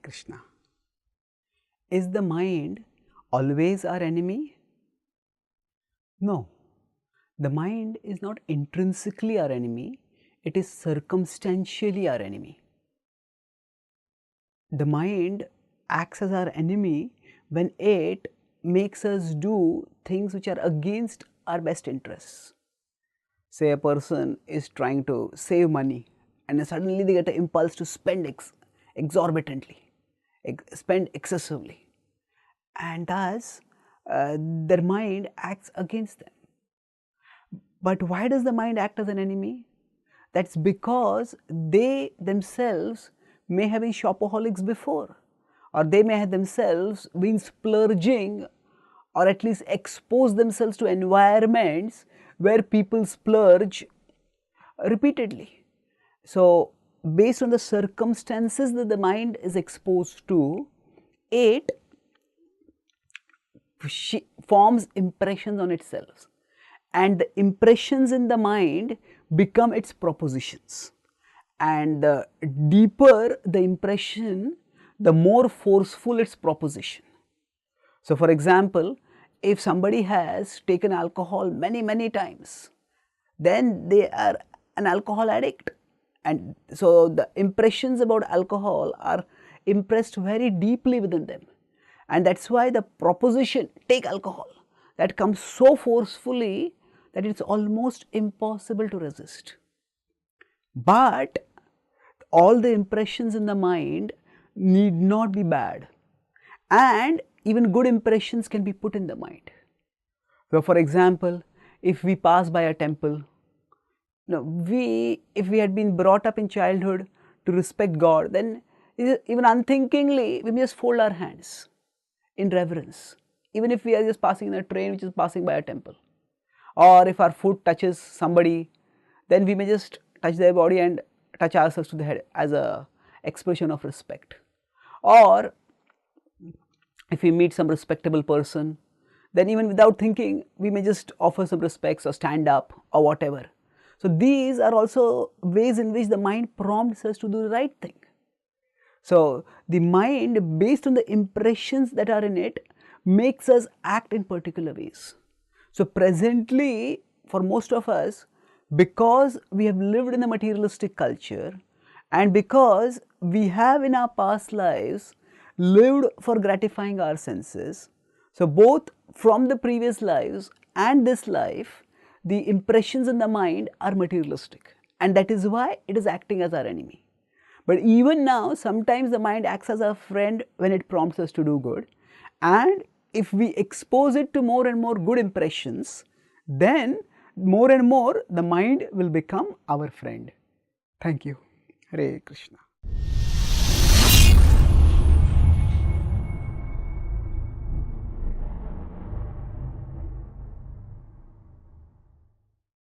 Krishna. Is the mind always our enemy? No. The mind is not intrinsically our enemy, it is circumstantially our enemy. The mind acts as our enemy when it makes us do things which are against our best interests. Say a person is trying to save money and then suddenly they get an impulse to spend exorbitantly, spend excessively, and thus their mind acts against them. But why does the mind act as an enemy? That's because they themselves may have been shopaholics before, or they may have themselves been splurging, or at least exposed themselves to environments where people splurge repeatedly. So, based on the circumstances that the mind is exposed to, it forms impressions on itself, and the impressions in the mind become its propositions, and the deeper the impression, the more forceful its proposition. So, for example, if somebody has taken alcohol many times, then they are an alcohol addict, and so the impressions about alcohol are impressed very deeply within them, and that is why the proposition take alcohol that comes so forcefully that it is almost impossible to resist. But all the impressions in the mind need not be bad, and even good impressions can be put in the mind. So, for example, if we pass by a temple, if we had been brought up in childhood to respect God, then even unthinkingly we may just fold our hands in reverence, even if we are just passing in a train which is passing by a temple, or if our foot touches somebody, then we may just touch their body and touch ourselves to the head as a expression of respect. Or if we meet some respectable person, then even without thinking we may just offer some respects or stand up or whatever. So, these are also ways in which the mind prompts us to do the right thing. So, the mind, based on the impressions that are in it, makes us act in particular ways. So, presently for most of us, because we have lived in a materialistic culture, and because we have in our past lives lived for gratifying our senses, so both from the previous lives and this life, the impressions in the mind are materialistic, and that is why it is acting as our enemy. But even now, sometimes the mind acts as our friend when it prompts us to do good, and if we expose it to more and more good impressions, then more and more the mind will become our friend. Thank you. Hare Krishna.